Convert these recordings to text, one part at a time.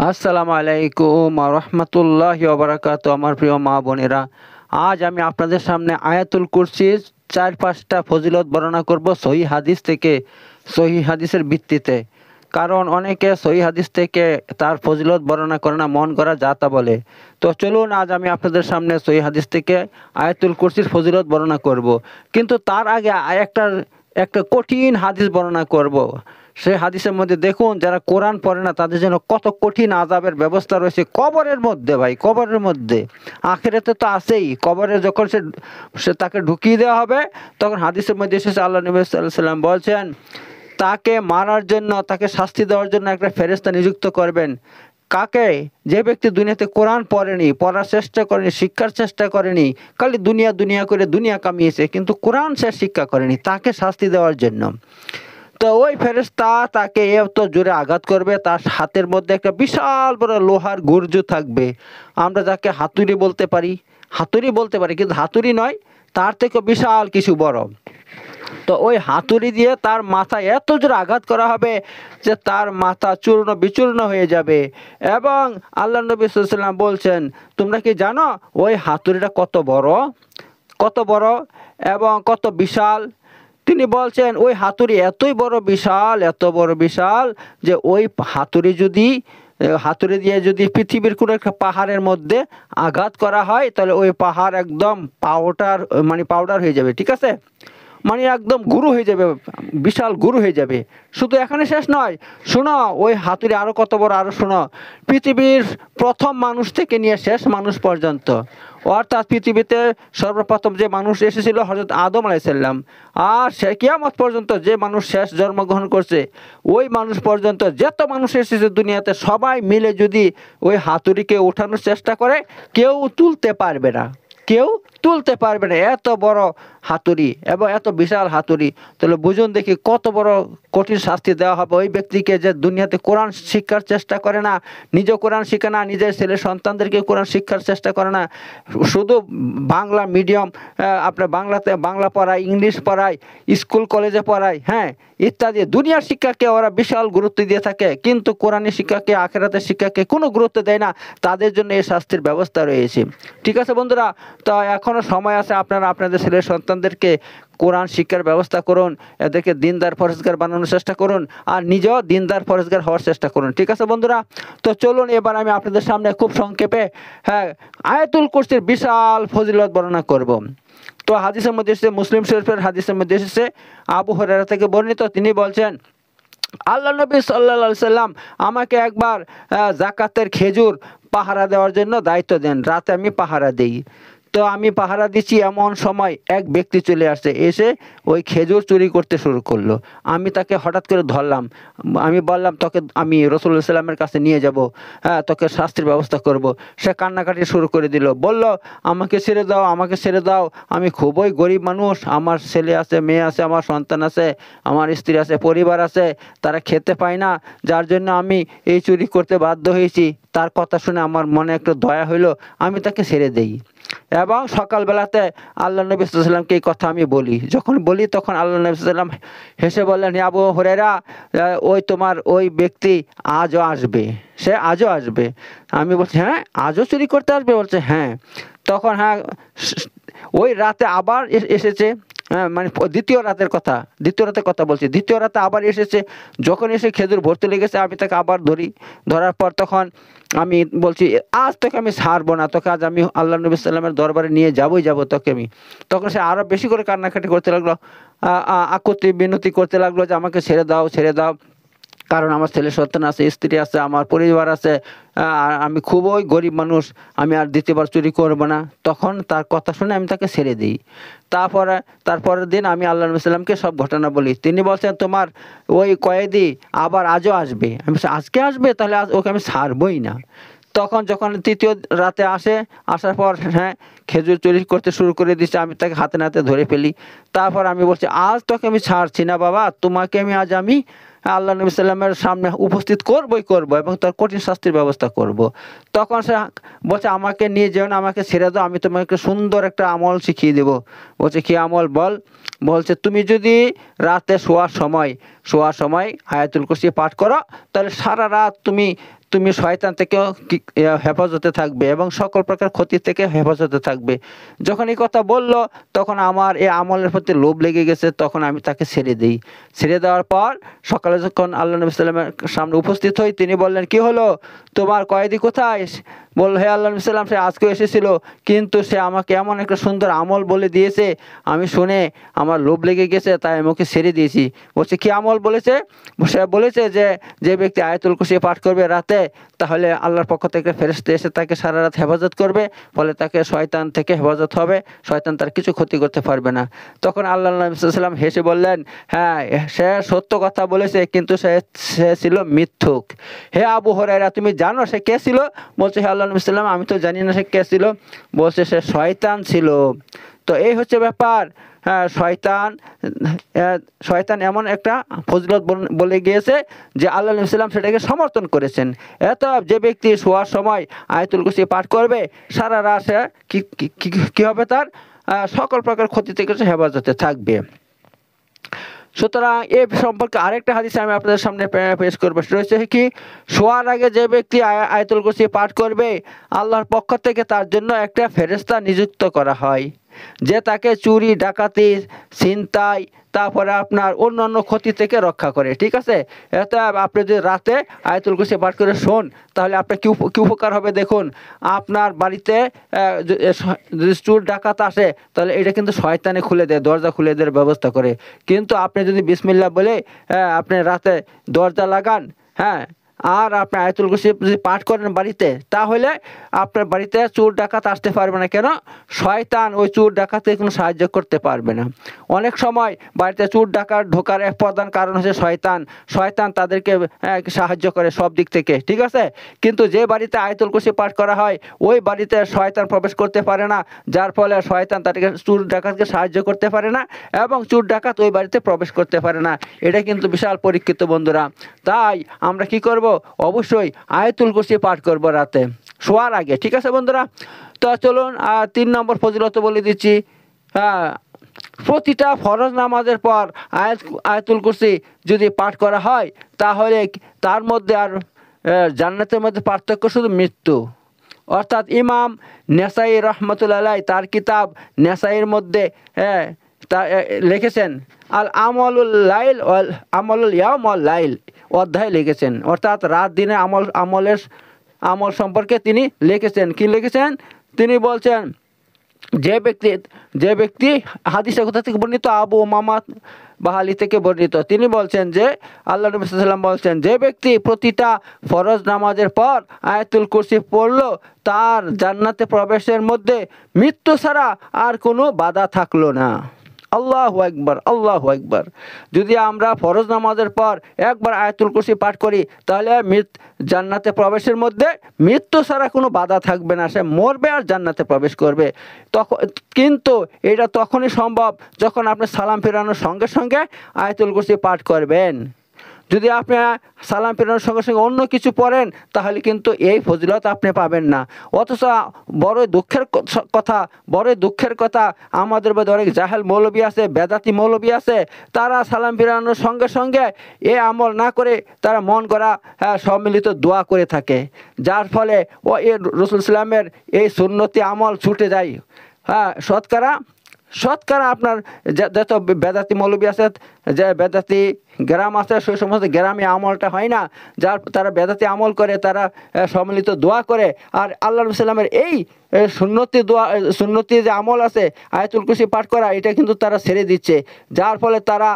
আসসালামু আলাইকুম রহমতুল্লাহি ওয়া বারাকাতুহু। আমার প্রিয় মা বোনেরা, আজ আমি আপনাদের সামনে আয়াতুল কুরসির ৪-৫টা ফজিলত বর্ণনা করব সহিহ হাদিস থেকে, সহিহ হাদিসের ভিত্তিতে। কারণ অনেকে সহিহ হাদিস থেকে তার ফজিলত বর্ণনা করে না, মন করা যা তা বলে। তো চলুন আজ আমি আপনাদের সামনে সহিহ হাদিস থেকে আয়াতুল কুরসির ফজিলত বর্ণনা করব। কিন্তু তার আগে একটা কঠিন হাদিস বর্ণনা করব। সেই হাদিসের মধ্যে দেখুন, যারা কোরআন পড়ে না তাদের জন্য কত কঠিন আযাবের ব্যবস্থা রয়েছে কবরের মধ্যে। ভাই, কবরের মধ্যে, আখিরাতে তো আছেই, কবরে যখন সে তাকে ঢুকিয়ে দেওয়া হবে, তখন হাদিসের মধ্যে এসেছে আল্লাহ নবী সাল্লাল্লাহু আলাইহি ওয়াসাল্লাম বলছেন, তাকে মারার জন্য, তাকে শাস্তি দেওয়ার জন্য একটা ফেরেশতা নিযুক্ত করবেন। কাকে? যে ব্যক্তি দুনিয়াতে কোরআন পড়েনি, পড়ার চেষ্টা করেনি, শিক্ষার চেষ্টা করেনি, খালি দুনিয়া দুনিয়া করে দুনিয়া কামিয়েছে, কিন্তু কোরআন সে শিক্ষা করেনি, তাকে শাস্তি দেওয়ার জন্য। তো ওই ফেরেশতা তাকে এত জোরে আঘাত করবে, তার হাতের মধ্যে একটা বিশাল বড় লোহার গুর্জু থাকবে। আমরা যাকে হাতুড়ি বলতে পারি, কিন্তু হাতুড়ি নয়, তার থেকে বিশাল কিছু বড়। তো ওই হাতুড়ি দিয়ে তার মাথায় এত জোরে আঘাত করা হবে যে তার মাথা চূর্ণ বিচূর্ণ হয়ে যাবে। এবং আল্লাহ নবী সাল্লাল্লাহু আলাইহি ওয়াসাল্লাম বলছেন, তোমরা কি জানো ওই হাতুড়িটা কত বড়, কত বড় এবং কত বিশাল? তিনি বলছেন, ওই হাতুড়ি এতই বড় বিশাল, এত বড় বিশাল যে ওই হাতুড়ি দিয়ে যদি পৃথিবীর কোনো একটা পাহাড়ের মধ্যে আঘাত করা হয়, তাহলে ওই পাহাড় একদম পাউডার হয়ে যাবে। ঠিক আছে, একদম গুরু হয়ে যাবে, বিশাল গুরু হয়ে যাবে। শুধু এখানে শেষ নয়, শোনো ওই হাতুড়ি আরো কত বড়, আরো শোনো। পৃথিবীর প্রথম মানুষ থেকে নিয়ে শেষ মানুষ পর্যন্ত, অর্থাৎ পৃথিবীতে সর্বপ্রথম যে মানুষ এসেছিল হযরত আদম আলাইহিস সালাম, আর সে কিয়ামত পর্যন্ত যে মানুষ শেষ জন্মগ্রহণ করছে, ওই মানুষ পর্যন্ত যত মানুষ এসেছে দুনিয়াতে, সবাই মিলে যদি ওই হাতুড়িকে ওঠানোর চেষ্টা করে, কেউ তুলতে পারবে না, কেউ তুলতে পারবে না। এত বড় হাতুড়ি এবং এত বিশাল হাতুড়ি। তাহলে বুঝুন দেখি কত বড় কঠিন শাস্তি দেওয়া হবে ওই ব্যক্তিকে যে দুনিয়াতে কোরআন শিক্ষার চেষ্টা করে না, নিজেও কোরআন শিখে না, নিজের ছেলে সন্তানদেরকে কোরআন শিক্ষার চেষ্টা করে না, শুধু বাংলা মিডিয়াম, আপনার বাংলা পড়ায়, ইংলিশ পড়ায়, স্কুল কলেজে পড়ায়, হ্যাঁ, ইত্যাদি দুনিয়ার শিক্ষাকে ওরা বিশাল গুরুত্ব দিয়ে থাকে, কিন্তু কোরআনী শিক্ষাকে, আখিরাতের শিক্ষাকে কোনো গুরুত্ব দেয় না। তাদের জন্য এই শাস্তির ব্যবস্থা রয়েছে। ঠিক আছে বন্ধুরা, তো এখনো সময় আছে, আপনারা আপনাদের ছেলের সন্তানদেরকে কোরআন শিক্ষার ব্যবস্থা করুন, এদেরকে দিনদার পরেজগার বানানোর চেষ্টা করুন, আর নিজেও দিনদার পরেজগার হওয়ার চেষ্টা করুন। ঠিক আছে বন্ধুরা, তো চলুন এবার আমি আপনাদের সামনে খুব সংক্ষেপে, হ্যাঁ, আয়াতুল কুরসির বিশাল ফজিলত বর্ণনা করব। তো হাদিসের মধ্যে এসেছে, মুসলিম শরীফের হাদিসের মধ্যে এসেছে, আবু হুরায়রা থেকে বর্ণিত, তিনি বলছেন, আল্লাহ নবী সাল্লাল্লাহু আলাইহি সাল্লাম আমাকে একবার যাকাতের খেজুর পাহারা দেওয়ার জন্য দায়িত্ব দেন। রাতে আমি পাহারা দেই। তো আমি পাহারা দিচ্ছি, এমন সময় এক ব্যক্তি চলে আসছে, এসে ওই খেজুর চুরি করতে শুরু করলো। আমি তাকে হঠাৎ করে ধরলাম, আমি বললাম, তোকে আমি রাসূলুল্লাহ সাল্লামের কাছে নিয়ে যাব, হ্যাঁ, তোকে শাস্তির ব্যবস্থা করব। সে কান্নাকাটি শুরু করে দিল, বলল, আমাকে ছেড়ে দাও, আমাকে ছেড়ে দাও, আমি খুবই গরিব মানুষ, আমার ছেলে আছে, মেয়ে আছে, আমার সন্তান আছে, আমার স্ত্রী আছে, পরিবার আছে, তারা খেতে পায় না, যার জন্য আমি এই চুরি করতে বাধ্য হয়েছি। তার কথা শুনে আমার মনে একটু দয়া হইলো, আমি তাকে ছেড়ে দেই। এবং সকালবেলাতে আল্লাহ নবী সাল্লাল্লাহু আলাইহি ওয়াসাল্লামকে এই কথা আমি বলি, যখন বলি তখন আল্লাহ নবী সাল্লাল্লাহু আলাইহি ওয়াসাল্লাম হেসে বললেন, হে আবু হুরায়রা, তোমার ওই ব্যক্তি আজও আসবে, সে আজও আসবে। আমি বলছি, হ্যাঁ, আজও চুরি করতে আসবে? বলছে, হ্যাঁ। তখন, হ্যাঁ, ওই রাতে আবার এসেছে, হ্যাঁ, দ্বিতীয় রাতের কথা বলছি। দ্বিতীয় রাতে আবার এসেছে, যখন এসে খেজুর ভরতে লেগেছে, আমি তাকে আবার ধরি। ধরার পর তখন আমি বলছি, আজ তোকে আমি ছাড়বো না, তোকে আজ আমি আল্লাহ নবী সাল্লামের দরবারে নিয়ে যাব তোকে আমি। তখন সে আরো বেশি করে কান্নাকাটি করতে লাগলো, আকুতি বিনতি করতে লাগলো যে আমাকে ছেড়ে দাও, ছেড়ে দাও, কারণ আমার ছেলে সন্তান আছে, স্ত্রী আছে, আমার পরিবার আছে, আর আমি খুবই গরিব মানুষ, আমি আর দ্বিতীয়বার চুরি করব না। তখন তার কথা শুনে আমি তাকে ছেড়ে দিই। তারপরের দিন আমি আল্লাহ নবী সাল্লামকে সব ঘটনা বলি। তিনি বলছেন, তোমার ওই কয়েদি আবার আজও আসবে। আমি বলছি, আজকে আসবে? তাহলে আজ ওকে আমি ছাড়বই না। যখন তৃতীয় রাতে আসার পর, হ্যাঁ, খেজুর চুরি করতে শুরু করে দিচ্ছে, আমি তাকে হাতে নাতে ধরে ফেলি। তারপর আমি বলছি, আজ তোকে আমি ছাড়ছি না বাবা, তোমাকে আজ আমি আল্লাহ নবী সাল্লামের সামনে উপস্থিত করবই এবং তার কঠিন শাস্তির ব্যবস্থা করব। তখন সে বলছে, আমাকে নিয়ে যেও না, আমাকে ছেড়ে দাও, আমি তোমাকে সুন্দর একটা আমল শিখিয়ে দেবো। বলছে, কি আমল বল? বলছে, তুমি যদি রাতে শোয়ার সময় আয়াতুল কুরসি পাঠ করো, তাহলে সারা রাত তুমি তুমি শয়তান থেকেও হেফাজতে থাকবে এবং সকল প্রকার ক্ষতি থেকে হেফাজতে থাকবে। যখন এই কথা বলল তখন আমার এই আমলের প্রতি লোভ লেগে গেছে, তখন আমি তাকে ছেড়ে দিই। ছেড়ে দেওয়ার পর সকালে যখন আল্লাহ নবী সাল্লামের সামনে উপস্থিত হই, তিনি বললেন, কি হলো, তোমার কয়েদি কোথায়? বলল, হে আল্লাহ নবী সাল্লাম, সে আজকেও এসেছিল, কিন্তু সে আমাকে এমন একটা সুন্দর আমল বলে দিয়েছে, আমি শুনে আমার লোভ লেগে গেছে, তাই আমি ওকে ছেড়ে দিয়েছি। বলছে, কি আমল বলেছে? সে বলেছে যে যে ব্যক্তি আয়াতুল কুরসি পাঠ করবে রাতে, তাহলে আল্লাহর পক্ষ থেকে ফেরেশতা এসে তাকে সারা রাত হেফাজত করবে, ফলে তাকে শয়তান থেকে হেফাজত হবে, শয়তান তার কিছু ক্ষতি করতে পারবে না। তখন আল্লাহ নবী সাল্লাল্লাহু আলাইহি ওয়াসাল্লাম হেসে বললেন, হ্যাঁ, সে সত্য কথা বলেছে, কিন্তু সে ছিল মিথ্যুক। হে আবু হুরায়রা, তুমি জানো সে কে ছিল? বলছে, হে আল্লাহ নবী সাল্লাল্লাহু আলাইহি ওয়াসাল্লাম, আমি তো জানি না সে কে ছিল। বলছে, সে শয়তান ছিল। তো এই হচ্ছে ব্যাপার। হ্যাঁ, শয়তান এমন একটা ফজিলত বলে গিয়েছে যে আল্লাহ নবী সাল্লাল্লাহু আলাইহি ওয়াসাল্লাম সেটাকে সমর্থন করেছেন। এত যে ব্যক্তি শোয়ার সময় আয়াতুল কুরসি পাঠ করবে, সারা রাত সে কি হবে, তার সকল প্রকার ক্ষতি থেকে সে হেফাজতে থাকবে। সুতরাং এ সম্পর্কে আরেকটা হাদিস আমি আপনাদের সামনে পেশ করবো। রয়েছে কি, শোয়ার আগে যে ব্যক্তি আয়াতুল কুরসি পাঠ করবে, আল্লাহর পক্ষ থেকে তার জন্য একটা ফেরেশতা নিযুক্ত করা হয়, যে তাকে চুরি, ডাকাতি, ছিনতাই, তারপরে আপনার অন্যান্য ক্ষতি থেকে রক্ষা করে। ঠিক আছে, এতে আপনি যদি রাতে আয়াতুল কুরসি পাঠ করে শোন, তাহলে আপনার কি উপকার হবে দেখুন। আপনার বাড়িতে যদি চোর ডাকাত আসে, তাহলে এটা কিন্তু শয়তানে খুলে দেয়, দরজা খুলে দেওয়ার ব্যবস্থা করে। কিন্তু আপনি যদি বিসমিল্লাহ বলে আপনি রাতে দরজা লাগান, হ্যাঁ, আর আপনি আয়াতুল কুরসি যদি পাঠ করেন বাড়িতে, তাহলে আপনার বাড়িতে চোর ডাকাত আসতে পারবে না। কেন? শয়তান ওই চোর ডাকাতে কোনো সাহায্য করতে পারবে না। অনেক সময় বাড়িতে চোর ডাকাত ঢোকার এক প্রধান কারণ হচ্ছে শয়তান তাদেরকে সাহায্য করে সব দিক থেকে। ঠিক আছে, কিন্তু যে বাড়িতে আয়াতুল কুরসি পাঠ করা হয়, ওই বাড়িতে শয়তান প্রবেশ করতে পারে না, যার ফলে শয়তান তাদেরকে চোর ডাকাতকে সাহায্য করতে পারে না, এবং চোর ডাকাত ওই বাড়িতে প্রবেশ করতে পারে না। এটা কিন্তু বিশাল পরীক্ষিত বন্ধুরা। তাই আমরা কি করব? অবশ্যই আয়াতুল কুরসি পাঠ করব রাতে শোয়ার আগে। ঠিক আছে বন্ধুরা, তো চলুন 3 নম্বর ফজিলত বলে দিচ্ছি। প্রতিটা ফরজ নামাজের পর আয়াতুল কুরসি যদি পাঠ করা হয়, তাহলে তার মধ্যে আর জান্নাতের মধ্যে পার্থক্য শুধু মৃত্যু। অর্থাৎ ইমাম নেসাই রহমতুল্লাহ আলাইহি তার কিতাব নেসাইয়ের মধ্যে লিখেছেন, আল আমলুল লাইল ওয়াল আমলুল ইয়াউম ওয়াল লাইল অধ্যায় লিখেছেন। অর্থাৎ রাত দিনের আমল সম্পর্কে তিনি লিখেছেন। কি লিখেছেন? তিনি বলছেন, যে ব্যক্তি হাদিসে কোথা থেকে বর্ণিত? আবু উমামা বাহালি থেকে বর্ণিত। তিনি বলছেন যে আল্লাহ নবী সাল্লাল্লাহু আলাইহি ওয়াসাল্লাম বলছেন, যে ব্যক্তি প্রতিটা ফরজ নামাজের পর আয়াতুল কুরসি পড়ল, তার জান্নাতে প্রবেশের মধ্যে মৃত্যু ছাড়া আর কোনো বাধা থাকলো না। আল্লাহু আকবার, আল্লাহু আকবার। যদি আমরা ফরজ নামাজের পর একবার আয়াতুল কুরসি পাঠ করি, তাহলে জান্নাতে প্রবেশের মধ্যে মৃত্যু ছাড়া কোনো বাধা থাকবে না, সে মরবে আর জান্নাতে প্রবেশ করবে। কিন্তু এটা তখনই সম্ভব যখন আপনি সালাম ফেরানোর সঙ্গে সঙ্গে আয়াতুল কুরসি পাঠ করবেন। যদি আপনি সালাম ফেরানোর সঙ্গে সঙ্গে অন্য কিছু পড়েন, তাহলে কিন্তু এই ফজিলত আপনি পাবেন না। অথচ বড় দুঃখের কথা, আমাদের মধ্যে অনেক জাহেল মৌলবী আছে, বেদাতি মৌলবী আছে, তারা সালাম ফেরানোর সঙ্গে সঙ্গে এ আমল না করে তারা মন করা সম্মিলিত দোয়া করে থাকে, যার ফলে রাসূল সাল্লামের এই সুন্নতি আমল ছুটে যায়। শতকরা আপনার যত বেদাতি মৌলবী আছে, যে বেদাতি গ্রাম আছে, সেই সমস্ত গ্রামে আমলটা হয় না, তারা বেদাতি আমল করে, তারা সম্মিলিত দোয়া করে। আর আল্লাহ নবী সাল্লামের এই সুন্নতি যে আমল আছে আয়াতুল কুরসি পাঠ করা, এটা কিন্তু তারা ছেড়ে দিচ্ছে, যার ফলে তারা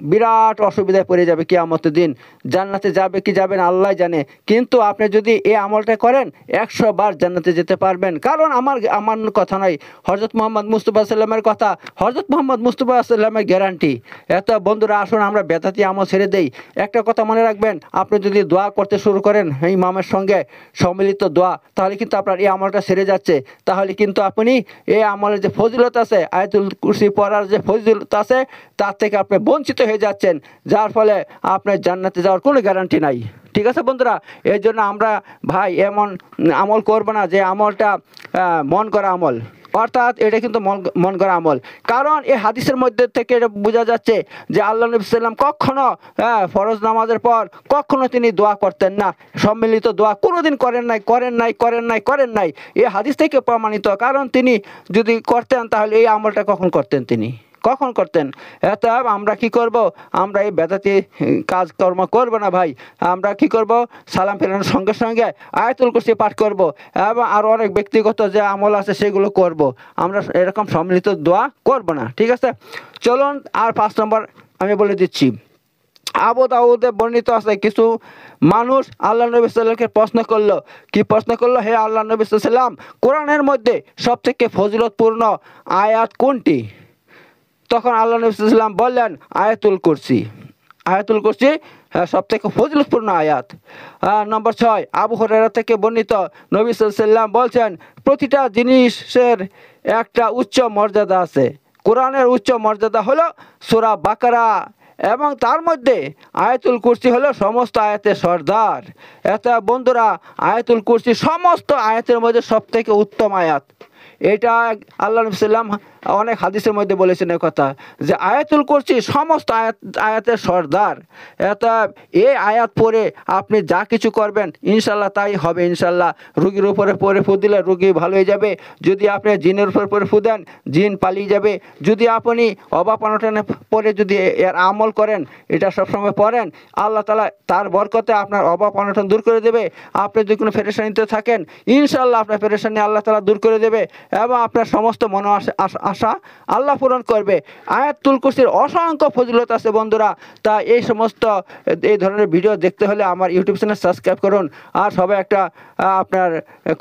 বিরাট অসুবিধায় পড়ে যাবে কিয়ামতের দিন। জান্নাতে যাবে কি যাবেন আল্লাহ জানে। কিন্তু আপনি যদি এই আমলটা করেন, 100 বার জান্নাতে যেতে পারবেন। কারণ আমার কথা নয়, হযরত মুহাম্মদ মুস্তাফা সাল্লামের কথা, হযরত মুহাম্মদ মুস্তাফা সাল্লামের গ্যারান্টি। এত বন্ধুরা, আসুন আমরা বেদাতি আমল ছেড়ে দেই। একটা কথা মনে রাখবেন, আপনি যদি দোয়া করতে শুরু করেন ইমামের সঙ্গে সম্মিলিত দোয়া, তাহলে কিন্তু আপনার এই আমলটা ছেড়ে যাচ্ছে। তাহলে কিন্তু আপনি এই আমলের যে ফজিলত আছে, আয়াতুল কুরসি পড়ার যে ফজিলত আছে, তার থেকে আপনি বঞ্চিত হয়ে যাচ্ছেন, যার ফলে আপনার জান্নাতে যাওয়ার কোনো গ্যারান্টি নাই। ঠিক আছে বন্ধুরা, এই জন্য আমরা ভাই এমন আমল করব না যে আমলটা মন করা আমল। অর্থাৎ এটা কিন্তু মন গড়া আমল। কারণ এই হাদিসের মধ্যে থেকে এটা বোঝা যাচ্ছে যে আল্লাহ নবী সাল্লাম কখনো ফরজ নামাজের পর কখনো তিনি দোয়া করতেন না, সম্মিলিত দোয়া কোনোদিন করেন নাই। এই হাদিস থেকে প্রমাণিত। কারণ তিনি যদি করতেন তাহলে এই আমলটা কখন করতেন, তিনি কখন করতেন? আমরা কি করব? আমরা এই বেদাতি কাজকর্ম করব না ভাই। আমরা কি করব? সালাম ফেরানোর সঙ্গে সঙ্গে আয়াতুল কুরসি পাঠ করব এবং আরও অনেক ব্যক্তিগত যে আমল আছে সেগুলো করব। আমরা এরকম সম্মিলিত দোয়া করব না, ঠিক আছে? চলুন আর 5 নম্বর আমি বলে দিচ্ছি। আবু দাউদে বর্ণিত আছে, কিছু মানুষ আল্লাহ নবী সাল্লামকে প্রশ্ন করলো। কি প্রশ্ন করলো? হে আল্লাহ নবী সাল্লাম, কোরআনের মধ্যে সবথেকে ফজিলতপূর্ণ আয়াত কোনটি? তখন আল্লাহ নবী সাল্লাম বললেন আয়াতুল কুরসি। আয়াতুল কুরসি সবথেকে ফজিলতপূর্ণ আয়াত। নম্বর 6, আবু হুরায়রা থেকে বর্ণিত, নবী সাল্লাম বলছেন প্রতিটা জিনিসের একটা উচ্চ মর্যাদা আছে। কোরআনের উচ্চ মর্যাদা হলো সূরা বাকারা এবং তার মধ্যে আয়াতুল কুরসি হলো সমস্ত আয়াতের সর্দার। বন্ধুরা, আয়াতুল কুরসি সমস্ত আয়াতের মধ্যে সবথেকে উত্তম আয়াত। এটা আল্লাহ নবী সাল্লাম অনেক হাদিসের মধ্যে বলেছেন কথা যে আয়াতুল কুরসি সমস্ত আয়াতের সর্দার। এই আয়াত পড়ে আপনি যা কিছু করবেন ইনশাল্লাহ তাই হবে। ইনশাল্লাহ রুগীর উপরে পরে ফু দিলে রুগী ভালো হয়ে যাবে। যদি আপনি জিনের উপরে পরে ফু দেন জিন পালিয়ে যাবে। যদি আপনি অভাব অনটনে পরে যদি এর আমল করেন, এটা সবসময় পড়েন, আল্লাহ তাআলা তার বরকতে আপনার অভাব অনটন দূর করে দেবে। আপনি যদি কোনো পেরেশানিতে থাকেন ইনশাল্লাহ আপনার পেরেশানি আল্লাহ তাআলা দূর করে দেবে এবং আপনার সমস্ত মনো আশা আল্লাহ পূরণ করবে। আয়াতুল কুরসির অসংখ্য ফজিলত আছে বন্ধুরা। তা এই ধরনের ভিডিও দেখতে হলে আমার ইউটিউব চ্যানেল সাবস্ক্রাইব করুন আর সবাই একটা আপনার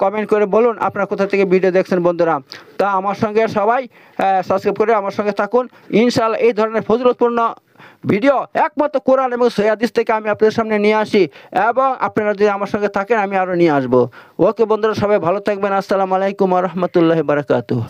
কমেন্ট করে বলুন আপনার কোথা থেকে ভিডিও দেখছেন বন্ধুরা। তা আমার সঙ্গে সবাই সাবস্ক্রাইব করে আমার সঙ্গে থাকুন। ইনশাআল্লাহ এই ধরনের ফজিলতপূর্ণ ভিডিও একমাত্র কোরআন এবং সহিহ হাদিস থেকে আমি আপনাদের সামনে নিয়ে আসি এবং আপনারা যদি আমার সঙ্গে থাকেন আমি আরও নিয়ে আসবো। ওকে বন্ধুরা, সবাই ভালো থাকবেন। আসসালামু আলাইকুম ওয়া রাহমাতুল্লাহি ওয়া বারাকাতুহু।